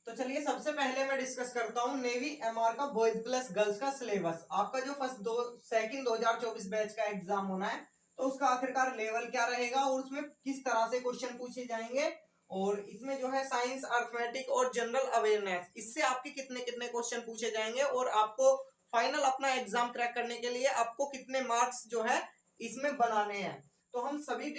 तो चलिए सबसे पहले मैं डिस्कस करता हूँ नेवी एमआर का बॉयज प्लस गर्ल्स का सिलेबस। आपका जो सेकंड 2024 बैच का एग्जाम होना है तो उसका आखिरकार लेवल क्या रहेगा और उसमें किस तरह से क्वेश्चन पूछे जाएंगे, और इसमें जो है साइंस, अर्थमेटिक और जनरल अवेयरनेस, इससे आपके कितने कितने क्वेश्चन पूछे जाएंगे और आपको फाइनल अपना एग्जाम क्रैक करने के लिए आपको कितने मार्क्स जो है इसमें बनाने हैं। तो हम सभी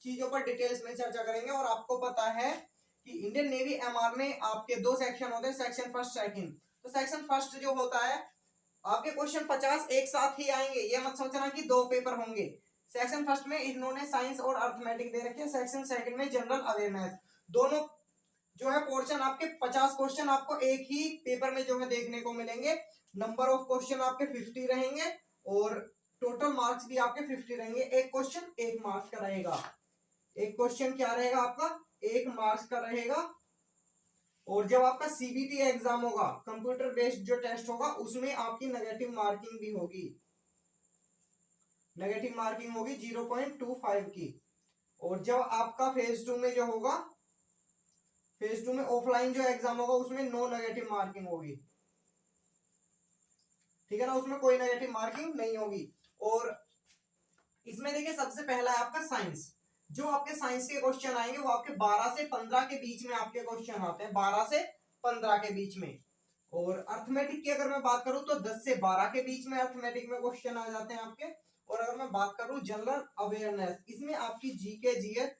चीजों पर डिटेल्स में चर्चा करेंगे। और आपको पता है कि इंडियन नेवी एमआर में आपके दो सेक्शन होते हैं, सेक्शन फर्स्ट सेकंड। तो सेक्शन फर्स्ट जो होता है आपके क्वेश्चन 50 एक साथ ही आएंगे, ये मत सोचना कि दो पेपर होंगे। सेक्शन फर्स्ट में इन्होंने साइंस और अर्थमेटिक दे रखे हैं, सेक्शन सेकंड में जनरल अवेयरनेस। दोनों जो है पोर्शन आपके 50 क्वेश्चन आपको एक ही पेपर में जो है देखने को मिलेंगे। नंबर ऑफ क्वेश्चन आपके 50 रहेंगे और टोटल मार्क्स भी आपके 50 रहेंगे। एक क्वेश्चन एक मार्क्स का रहेगा, एक क्वेश्चन क्या रहेगा आपका, एक मार्क्स का रहेगा। और जब आपका सीबीटी एग्जाम होगा, कंप्यूटर बेस्ड जो टेस्ट होगा, उसमें आपकी नेगेटिव मार्किंग भी होगी, नेगेटिव मार्किंग होगी 0.25 की। और जब आपका फेज 2 में जो होगा, फेज 2 में ऑफलाइन जो एग्जाम होगा उसमें नो नेगेटिव मार्किंग होगी, ठीक है ना, उसमें कोई नेगेटिव मार्किंग नहीं होगी। और इसमें देखिए सबसे पहला है आपका साइंस। जो आपके साइंस के क्वेश्चन आएंगे वो आपके 12 से 15 के बीच में आपके क्वेश्चन आते हैं, 12 से 15 के बीच में। और अर्थमेटिक की अगर मैं बात करूं तो 10 से 12 के बीच में अर्थमेटिक में क्वेश्चन आ जाते हैं आपके। और अगर मैं बात करूं जनरल अवेयरनेस, इसमें आपकी जीके जीएस,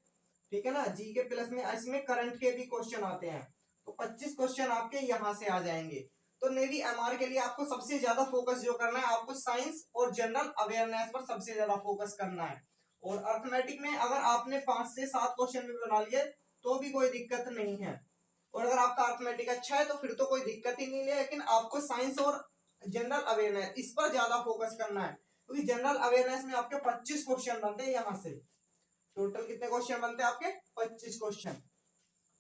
ठीक है ना, जीके प्लस में इसमें करंट के भी क्वेश्चन आते हैं। तो 25 क्वेश्चन आपके यहां से आ जाएंगे। तो नेवी एमआर के लिए आपको सबसे ज्यादा फोकस जो करना है, आपको साइंस और जनरल अवेयरनेस पर सबसे ज्यादा फोकस करना है। और अर्थमेटिक में अगर आपने 5 से 7 क्वेश्चन भी बना लिए तो भी कोई दिक्कत नहीं है। और अगर आपका अर्थमेटिक अच्छा है तो फिर तो कोई दिक्कत ही नहीं है, लेकिन आपको साइंस और जनरल अवेयरनेस इस पर ज्यादा फोकस करना है, क्योंकि जनरल अवेयरनेस में आपके 25 क्वेश्चन बनते हैं। यहां से टोटल कितने क्वेश्चन बनते हैं आपके, 25 क्वेश्चन।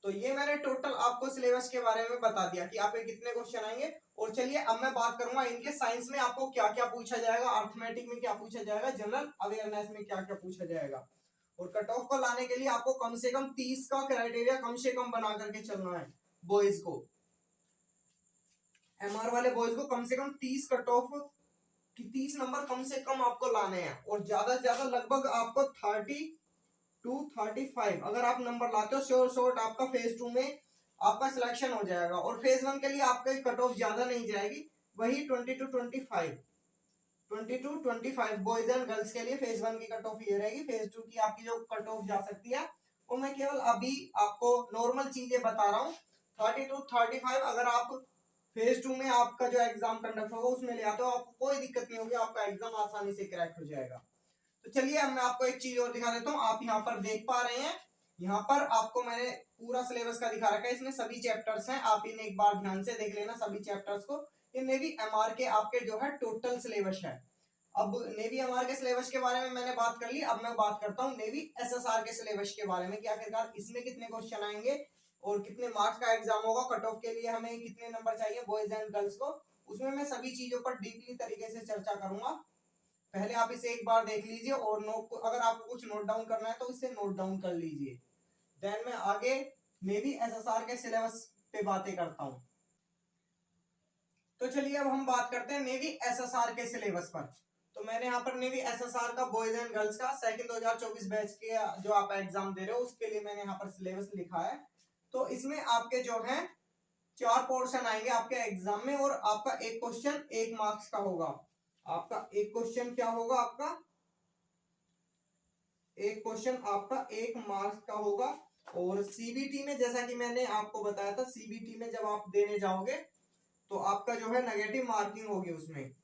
तो ये मैंने टोटल आपको सिलेबस के बारे में बता दिया कि आपके कितने क्वेश्चन आएंगे। और चलिए अब मैं बात करूंगा इनके साइंस में आपको क्या क्या पूछा जाएगा, अर्थमेटिक में क्या पूछा जाएगा, जनरल अवेयरनेस में क्या क्या पूछा जाएगा। और कट ऑफ को लाने के लिए आपको कम से कम 30 का क्राइटेरिया कम से कम बना करके चलना है। बॉयज को, एमआर वाले बॉयज को कम से कम 30 कट ऑफ कि 30 नंबर कम से कम आपको लाने हैं। और ज्यादा से ज्यादा लगभग आपको 30 टू 35 अगर आप नंबर लाते हो, श्योर शॉर्ट आपका फेज 2 में आपका सिलेक्शन हो जाएगा। और फेज 1 के लिए आपका कट ऑफ ज्यादा नहीं जाएगी, वही 20 टू 25 बॉयज एंड गर्ल्स के लिए फेज 1 की कट ऑफ ये रहेगी। फेज 2 की आपकी जो कट ऑफ जा सकती है वो मैं केवल अभी आपको नॉर्मल चीजें बता रहा हूँ। 30 टू 35 अगर आप फेज 2 में आपका जो एग्जाम कंडक्ट होगा उसमें ले आते हो, आपको कोई दिक्कत नहीं होगी, आपका एग्जाम आसानी से क्रैक हो जाएगा। तो चलिए अब मैं आपको एक चीज और दिखा देता हूँ। आप यहाँ पर देख पा रहे हैं, यहाँ पर आपको मैंने पूरा सिलेबस का दिखा रखा है, इसमें सभी चैप्टर्स हैं। आप इन्हें एक बार ध्यान से देख लेना सभी चैप्टर्स को। ये नेवी एमआर के आपके जो है टोटल सिलेबस है। अब नेवी एमआर के सिलेबस के बारे में मैंने बात कर ली, अब मैं बात करता हूँ नेवी एसएसआर के सिलेबस के बारे में कि आखिरकार इसमें कितने क्वेश्चन आएंगे और कितने मार्क्स का एग्जाम होगा, कट ऑफ के लिए हमें कितने नंबर चाहिए बॉयज एंड गर्ल्स को। उसमें मैं सभी चीजों पर डीपली तरीके से चर्चा करूंगा। पहले आप इसे एक बार देख लीजिए और नोट, अगर आपको कुछ नोट डाउन करना है तो इसे नोट डाउन कर लीजिए। देन मैं आगे नेवी एसएसआर के सिलेबस पे बातें करता हूं। तो चलिए अब हम बात करते हैं नेवी एसएसआर के सिलेबस पर। तो मैंने यहाँ पर नेवी एसएसआर का बॉयज एंड गर्ल्स का सेकंड 2024 बैच के जो आप एग्जाम दे रहे हो उसके लिए मैंने यहाँ पर सिलेबस लिखा है। तो इसमें आपके जो है 4 पोर्शन आएंगे आपके एग्जाम में और आपका एक क्वेश्चन 1 मार्क्स का होगा। आपका एक क्वेश्चन क्या होगा, आपका एक क्वेश्चन आपका 1 मार्क्स का होगा। और सीबीटी में जैसा कि मैंने आपको बताया था, सीबीटी में जब आप देने जाओगे तो आपका जो है नेगेटिव मार्किंग होगी, उसमें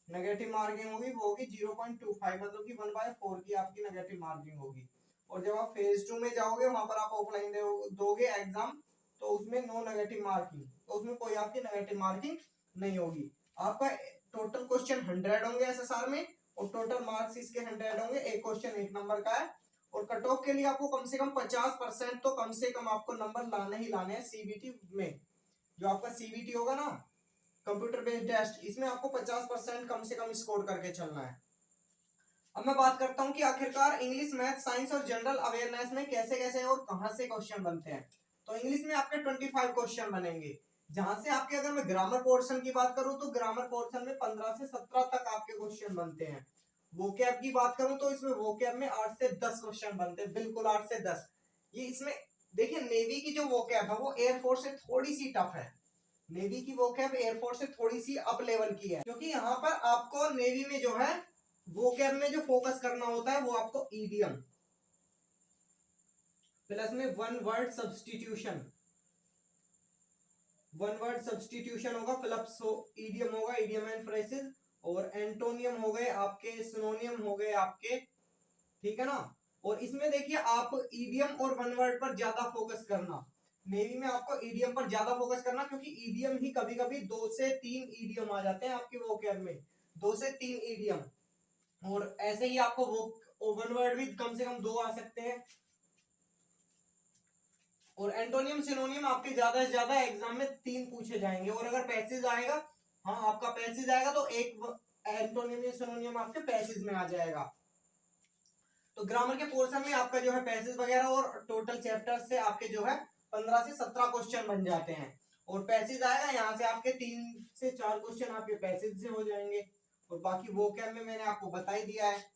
नेगेटिव मार्किंग होगी, वो होगी 0.25, मतलब कि 1/4 की आपकी नेगेटिव मार्किंग होगी। और जब आप फेज 2 में जाओगे वहां पर आप ऑफलाइन दोगे एग्जाम, तो उसमें नो नेगेटिव मार्किंग, तो उसमें कोई आपकी नेगेटिव मार्किंग नहीं होगी। आपका टोटल क्वेश्चन 100 होंगे एसएसआर में और टोटल मार्क्स इसके 100 होंगे, एक क्वेश्चन 1 नंबर का है। और कट ऑफ के लिए आपको कम से कम 50% तो कम से कम आपको नंबर लाने ही लाने हैं सीबीटी में। जो आपका सीबीटी होगा ना, कंप्यूटर बेस्ड टेस्ट, इसमें आपको 50% कम से कम स्कोर करके चलना है। अब मैं बात करता हूं कि आखिरकार इंग्लिश, मैथ, साइंस और जनरल अवेयरनेस में कैसे कैसे और कहां से क्वेश्चन बनते हैं। तो इंग्लिश में आपके 25 क्वेश्चन बनेंगे। जहां से आपके, अगर मैं ग्रामर पोर्शन की बात करूं तो ग्रामर पोर्शन में 15 से 17 तक आपके क्वेश्चन बनते हैं। वोकैब की बात करूं तो इसमें वोकैब में 8 से 10 क्वेश्चन बनते हैं, बिल्कुल 8 से 10। ये इसमें देखिए, नेवी की जो वोकैब है वो एयरफोर्स से थोड़ी सी टफ है। नेवी की वोकैब एयरफोर्स से थोड़ी सी अप लेवल की है, क्योंकि यहाँ पर आपको नेवी में जो है वोकैब में जो फोकस करना होता है वो आपको ईडियम प्लस में वन वर्ड सब्स्टिट्यूशन होगा, फिलअप्स ईडियम होगा, ईडियम एंड फ्रेजेस, और एंटोनियम हो गए आपके, सिनोनियम हो गए आपके, ठीक है ना। और इसमें देखिए आप ईडियम और वन वर्ड पर ज्यादा फोकस करना, नेवी में आपको ईडियम पर ज्यादा फोकस करना, क्योंकि ईडियम ही कभी कभी 2 से 3 ईडियम आ जाते हैं आपके वोकैब में, 2 से 3 ईडियम। और ऐसे ही आपको वो वन वर्ड भी कम से कम 2 आ सकते हैं। और एंटोनियम सिनोनियम आपके ज्यादा से ज्यादा एग्जाम में 3 पूछे जाएंगे। और अगर पैसेज आएगा, हाँ आपका पैसेज आएगा तो एक एंटोनियम या सिनोनियम आपके पैसेज में आ जाएगा। तो ग्रामर के पोर्शन में आपका जो है पैसेज वगैरह और टोटल चैप्टर से आपके जो है 15 से 17 क्वेश्चन बन जाते हैं। और पैसेज आएगा, यहाँ से आपके 3 से 4 क्वेश्चन आपके पैसेज से हो जाएंगे। और बाकी वोकैब में मैंने आपको बता ही दिया है।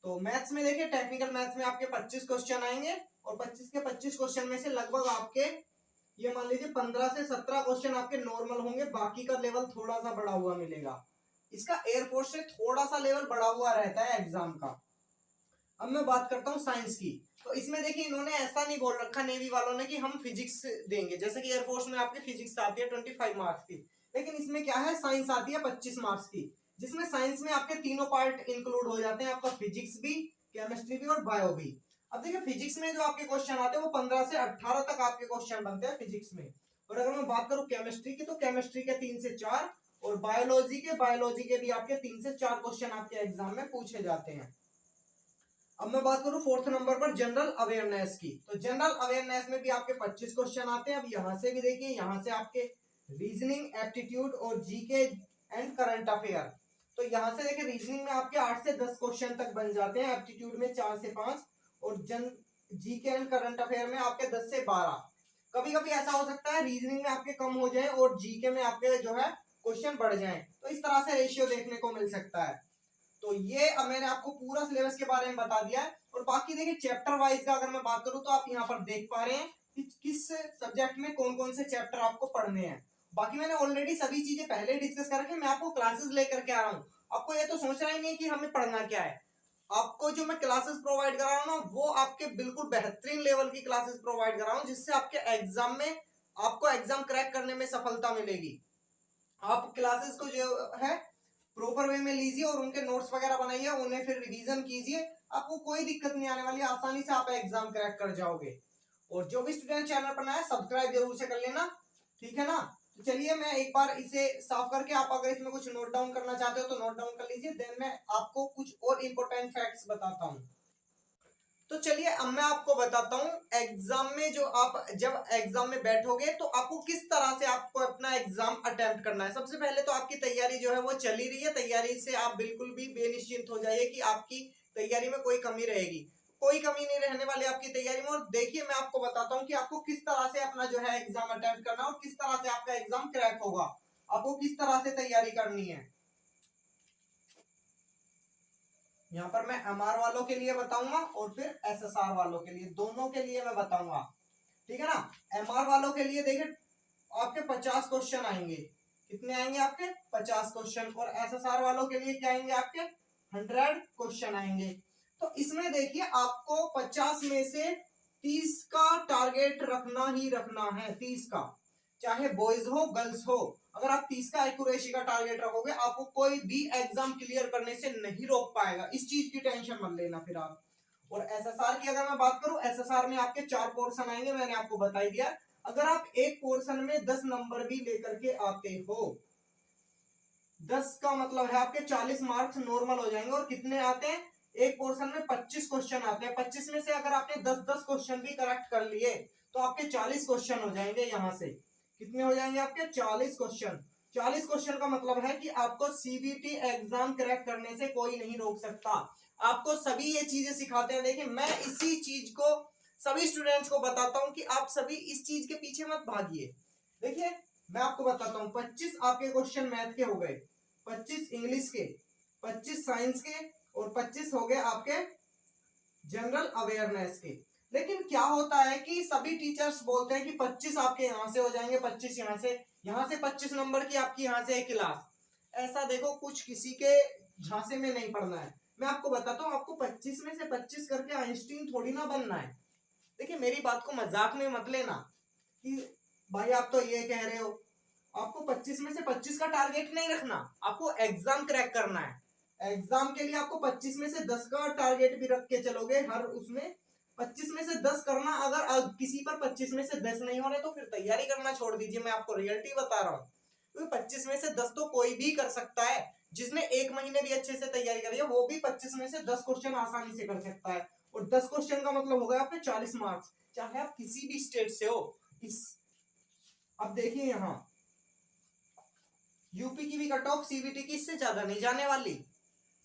तो मैथ्स में देखिए, टेक्निकल मैथ्स में आपके 25 क्वेश्चन आएंगे, और 25 के 25 क्वेश्चन में से लगभग आपके ये मान लीजिए 15 से 17 क्वेश्चन आपके नॉर्मल होंगे, बाकी का लेवल थोड़ा सा बढ़ा हुआ मिलेगा। इसका एयरफोर्स से थोड़ा सा लेवल बढ़ा हुआ रहता है एग्जाम का। अब मैं बात करता हूँ साइंस की। तो इसमें देखिए, इन्होंने ऐसा नहीं बोल रखा नेवी वालों ने कि हम फिजिक्स देंगे, जैसे कि एयरफोर्स में आपकी फिजिक्स आती है 25 मार्क्स की, लेकिन इसमें क्या है, साइंस आती है 25 मार्क्स की, जिसमें साइंस में आपके तीनों पार्ट इंक्लूड हो जाते हैं, आपका फिजिक्स भी, केमिस्ट्री भी और बायो भी। अब देखिए, फिजिक्स में जो आपके क्वेश्चन आते हैं वो 15 से 18 तक आपके क्वेश्चन बनते हैं फिजिक्स में। और अगर मैं बात करूं केमिस्ट्री की, तो केमिस्ट्री के 3 से 4, और बायोलॉजी के भी आपके 3 से 4 क्वेश्चन आपके एग्जाम में पूछे जाते हैं। अब मैं बात करूं 4th नंबर पर जनरल अवेयरनेस की। तो जनरल अवेयरनेस में भी आपके 25 क्वेश्चन आते हैं। अब यहां से भी देखिए, यहां से आपके रीजनिंग, एप्टीट्यूड और जीके एंड करंट अफेयर। तो यहां से देखिए, रीजनिंग में आपके 8 से 10 क्वेश्चन तक बन जाते हैं, एप्टीट्यूड में 4 से 5, और जीके एंड करंट अफेयर में आपके 10 से 12। कभी कभी ऐसा हो सकता है रीजनिंग में आपके कम हो जाए और जीके में आपके जो है क्वेश्चन बढ़ जाए, तो इस तरह से रेशियो देखने को मिल सकता है। तो ये अब मैंने आपको पूरा सिलेबस के बारे में बता दिया है। और बाकी देखिए, चैप्टर वाइज का अगर मैं बात करूं तो आप यहाँ पर देख पा रहे हैं कि किस सब्जेक्ट में कौन कौन से चैप्टर आपको पढ़ने हैं। बाकी मैंने ऑलरेडी सभी चीजें पहले डिस्कस करके मैं आपको क्लासेस लेकर के आ रहा हूँ। आपको ये तो सोचना ही नहीं कि हमें पढ़ना क्या है। आपको जो मैं क्लासेस प्रोवाइड करा रहा हूँ ना, वो आपके बिल्कुल बेहतरीन लेवल की क्लासेस प्रोवाइड करा रहा हूँ, जिससे आपके एग्जाम में आपको एग्जाम क्रैक करने में सफलता मिलेगी। आप क्लासेस को जो है प्रॉपर वे में लीजिए और उनके नोट्स वगैरह बनाइए, उन्हें फिर रिवीजन कीजिए, आपको कोई दिक्कत नहीं आने वाली, आसानी से आप एग्जाम क्रैक कर जाओगे। और जो भी स्टूडेंट चैनल पर नया है, सब्सक्राइब जरूर से कर लेना, ठीक है ना। तो चलिए, मैं एक बार इसे साफ करके, आप अगर इसमें कुछ नोट डाउन करना चाहते हो तो नोट डाउन कर लीजिए, देन मैं आपको कुछ और इंपॉर्टेंट फैक्ट्स बताता हूँ। तो चलिए, अब मैं आपको बताता हूं एग्जाम में, जो आप जब एग्जाम में बैठोगे तो आपको किस तरह से आपको अपना एग्जाम अटेम्प्ट करना है। सबसे पहले तो आपकी तैयारी जो है वो चली रही है, तैयारी से आप बिल्कुल भी बेनिश्चिंत हो जाइए कि आपकी तैयारी में कोई कमी रहेगी। कोई कमी नहीं रहने वाली आपकी तैयारी में। और देखिए, मैं आपको बताता हूँ कि आपको किस तरह से अपना जो है एग्जाम अटेम्प्ट करना है और किस तरह से आपका एग्जाम क्रैक होगा, आपको किस तरह से तैयारी करनी है। यहाँ पर मैं एमआर वालों के लिए बताऊंगा और फिर एसएसआर वालों के लिए, दोनों के लिए मैं बताऊंगा, ठीक है ना। एमआर वालों के लिए देखिए, आपके 50 क्वेश्चन आएंगे। कितने आएंगे आपके? 50 क्वेश्चन। और एसएसआर वालों के लिए क्या आएंगे आपके? 100 क्वेश्चन आएंगे। तो इसमें देखिए, आपको 50 में से 30 का टारगेट रखना ही रखना है, 30 का, चाहे बॉयज हो गर्ल्स हो। अगर आप 30 का एक्यूरेसी का टारगेट रखोगे, आपको कोई भी एग्जाम क्लियर करने से नहीं रोक पाएगा, इस चीज की टेंशन मत लेना फिर आप। और एसएसआर की अगर मैं बात करूं, एसएसआर में आपके 4 पोर्शन आएंगे, मैंने आपको बता ही दिया। अगर आप एक पोर्शन में 10 नंबर भी लेकर के आते हो, 10 का मतलब है आपके 40 मार्क्स नॉर्मल हो जाएंगे। और कितने आते हैं? एक पोर्शन में 25 क्वेश्चन आते हैं। 25 में से अगर आपने 10-10 क्वेश्चन भी करेक्ट कर लिए तो आपके 40 क्वेश्चन हो जाएंगे। यहां से कितने हो जाएंगे आपके? 40 क्वेश्चन। 40 क्वेश्चन का मतलब है कि आपको सीबीटी एग्जाम क्रैक करने से कोई नहीं रोक सकता। आपको सभी ये चीजें सिखाते हैं। देखिए, मैं इसी चीज को सभी स्टूडेंट्स को बताता हूं कि आप सभी इस चीज के पीछे मत भागिए। देखिए मैं आपको बताता हूं, 25 आपके क्वेश्चन मैथ के हो गए, 25 इंग्लिश के, 25 साइंस के और 25 हो गए आपके जनरल अवेयरनेस के। लेकिन क्या होता है कि सभी टीचर्स बोलते हैं कि 25 आपके यहां से हो जाएंगे, 25 यहां से 25 नंबर की आपकी यहां से एक क्लास। ऐसा देखो कुछ किसी के झांसे में नहीं पड़ना है। मैं आपको बताता हूँ, आपको 25 में से 25 करके आइंस्टीन थोड़ी ना बनना है। देखिए मेरी बात को मजाक में मत लेना कि भाई आप तो ये कह रहे हो। आपको 25 में से 25 का टारगेट नहीं रखना, आपको एग्जाम क्रैक करना है। एग्जाम के लिए आपको 25 में से 10 का टारगेट भी रख के चलोगे, हर उसमें 25 में से 10 करना। अगर किसी पर 25 में से 10 नहीं हो रहे तो फिर तैयारी करना छोड़ दीजिए। मैं आपको रियलिटी बता रहा हूँ, क्योंकि 25 में से 10 तो कोई भी कर सकता है। जिसने एक महीने भी अच्छे से तैयारी करी है वो भी 25 में से 10 क्वेश्चन आसानी से कर सकता है। और 10 क्वेश्चन का मतलब होगा आपके 40 मार्क्स, चाहे आप किसी भी स्टेट से हो। अब देखिए यहाँ यूपी की भी कट ऑफ सीबीटी की इससे ज्यादा नहीं जाने वाली,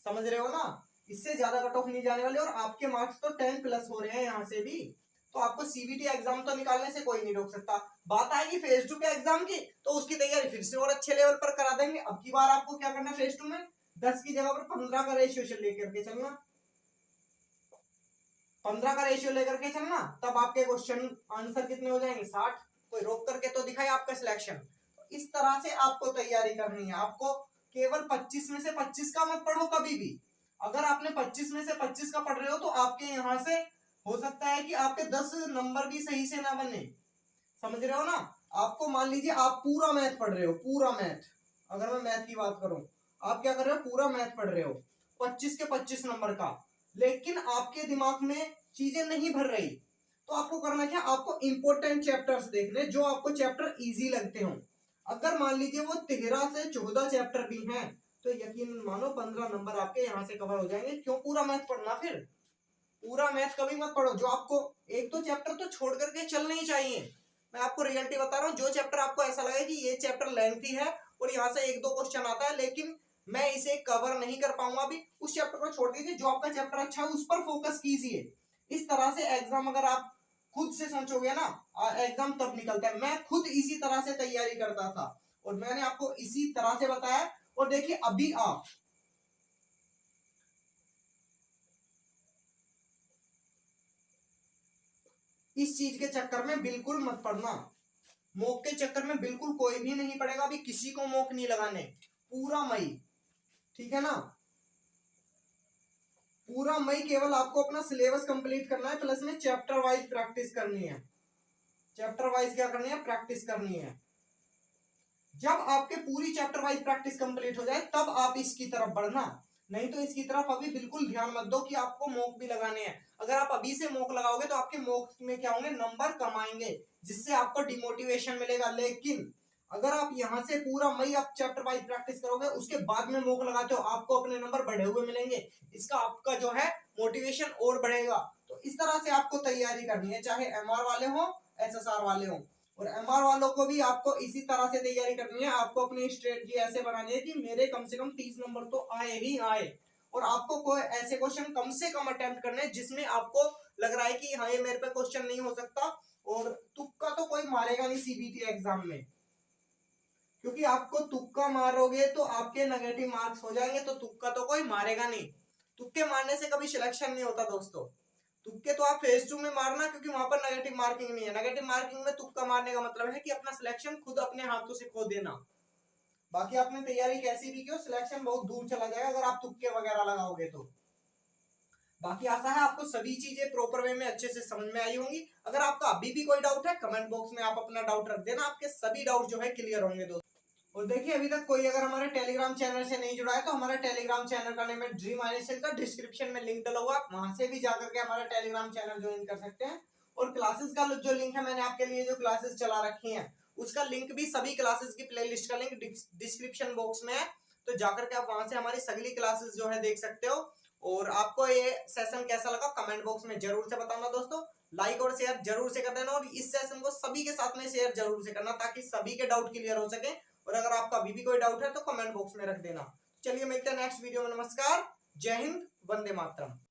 समझ रहे हो ना, इससे ज्यादा कट ऑफ नहीं जाने वाली। और आपके मार्क्स तो 10 प्लस हो रहे हैं यहाँ से भी, तो आपको सीबीटी एग्जाम तो निकालने से कोई नहीं रोक सकता। बात आएगी फेज 2 के एग्जाम की, तो उसकी तैयारी फिर से और अच्छे लेवल पर करा देंगे। अब की बार आपको क्या करना है, फेज 2 में 10 की जगह पर 15 का रेशियो लेकर के चलना, 15 का रेशियो लेकर के चलना, तब आपके क्वेश्चन आंसर कितने हो जाएंगे, 60। कोई रोक करके तो दिखाए आपका सिलेक्शन। इस तरह से आपको तैयारी करनी है। आपको केवल 25 में से 25 का मत पढ़ो कभी भी। अगर आपने 25 में से 25 का पढ़ रहे हो तो आपके यहां से हो सकता है कि आपके 10 नंबर भी सही से ना बने, समझ रहे हो ना। आपको मान लीजिए आप पूरा मैथ पढ़ रहे हो, पूरा मैथ, अगर मैं मैथ की बात करूं, आप क्या कर रहे हो, पूरा मैथ पढ़ रहे हो 25 के 25 नंबर का, लेकिन आपके दिमाग में चीजें नहीं भर रही, तो आपको करना क्या, आपको इंपोर्टेंट चैप्टर्स देखने जो आपको चैप्टर इजी लगते हो। अगर मान लीजिए वो 13 से 14 चैप्टर भी हैं तो यकीन मानो 15 नंबर आपके यहां से कवर हो जाएंगे। क्यों पूरा मैथ पढ़ना, फिर पूरा मैथ कभी मत पढ़ो। जो आपको एक दो चैप्टर तो छोड़ करके चलने ही चाहिए। मैं आपको रियलिटी बता रहा हूँ, जो चैप्टर आपको ऐसा लगे कि ये चैप्टर लेंथी है और यहाँ से एक दो क्वेश्चन आता है लेकिन मैं इसे कवर नहीं कर पाऊंगा अभी, उस चैप्टर को छोड़ दीजिए। जो आपका चैप्टर अच्छा है उस पर फोकस कीजिए। इस तरह से एग्जाम अगर आप खुद से सोचोगे ना, एग्जाम तब निकलता है। मैं खुद इसी तरह से तैयारी करता था और मैंने आपको इसी तरह से बताया। और देखिए अभी आप इस चीज के चक्कर में बिल्कुल मत पड़ना, मॉक के चक्कर में बिल्कुल कोई भी नहीं पड़ेगा। अभी किसी को मॉक नहीं लगाने, पूरा मई, ठीक है ना, पूरा मई केवल आपको अपना सिलेबस कंप्लीट करना है, प्लस में चैप्टर वाइज प्रैक्टिस करनी है। चैप्टर वाइज क्या करनी है, प्रैक्टिस करनी है। जब आपके पूरी चैप्टर वाइज प्रैक्टिस कंप्लीट हो जाए तब आप इसकी तरफ बढ़ना, नहीं तो इसकी तरफ अभी बिल्कुल ध्यान मत दो कि आपको मॉक भी लगाने हैं। अगर आप अभी से मॉक लगाओगे तो आपके मॉक में क्या होंगे, नंबर कम आएंगे, जिससे आपको डिमोटिवेशन मिलेगा। लेकिन अगर आप यहां से पूरा मई आप चैप्टर वाइज प्रैक्टिस करोगे, उसके बाद में मॉक लगाते हो, आपको अपने नंबर बढ़े हुए मिलेंगे। इसका आपका जो है मोटिवेशन और बढ़ेगा। तो इस तरह से आपको तैयारी करनी है, चाहे एमआर वाले हो एसएसआर वाले हो। और एमआर वालों को भी आपको इसी तरह से तैयारी करनी है। आपको अपनी स्ट्रेटजी ऐसे बनानी है कि मेरे कम से कम 30 नंबर तो आए ही आए। और आपको कोई ऐसे क्वेश्चन कम से कम अटेम्प्ट करने जिसमें आपको लग रहा है कि हाँ ये मेरे पे क्वेश्चन नहीं हो सकता। और तुक्का तो कोई मारेगा नहीं सीबीटी एग्जाम में, क्योंकि आपको तुक्का मारोगे तो आपके नेगेटिव मार्क्स हो जाएंगे। तो तुक्का तो कोई मारेगा नहीं, तुक्के मारने से कभी सिलेक्शन नहीं होता दोस्तों। तुक्के तो आप फेज 2 में मारना, क्योंकि वहां पर नेगेटिव मार्किंग नहीं है। नेगेटिव मार्किंग में तुक्का मारने का मतलब है कि अपना सिलेक्शन खुद अपने हाथों से खो देना। बाकी आपने तैयारी कैसी भी की हो, सिलेक्शन बहुत दूर चला जाएगा अगर आप तुक्के वगैरह लगाओगे तो। बाकी आशा है आपको सभी चीजें प्रॉपर वे में अच्छे से समझ में आई होंगी। अगर आपका अभी भी कोई डाउट है कमेंट बॉक्स में आप अपना डाउट रख देना, आपके सभी डाउट जो है क्लियर होंगे दोस्तों। और देखिए अभी तक कोई अगर हमारे टेलीग्राम चैनल से नहीं जुड़ा है तो हमारा टेलीग्राम चैनल का नेम है ड्रीम आईएसएल का, डिस्क्रिप्शन में लिंक डला हुआ, आप वहां से भी जाकर के हमारा टेलीग्राम चैनल ज्वाइन कर सकते हैं। और क्लासेस का जो लिंक है, मैंने आपके लिए जो क्लासेस चला रखी है उसका लिंक भी, सभी क्लासेस की प्लेलिस्ट का लिंक डिस्क्रिप्शन बॉक्स में है। तो जाकर के आप वहां से हमारी सगली क्लासेस जो है देख सकते हो। और आपको ये सेशन कैसा लगा कमेंट बॉक्स में जरूर से बताना दोस्तों। लाइक और शेयर जरूर से कर देना और इस सेशन को सभी के साथ में शेयर जरूर से करना, ताकि सभी के डाउट क्लियर हो सके। और अगर आपका अभी भी कोई डाउट है तो कमेंट बॉक्स में रख देना। चलिए मिलते हैं नेक्स्ट वीडियो में। नमस्कार, जय हिंद, वंदे मातरम।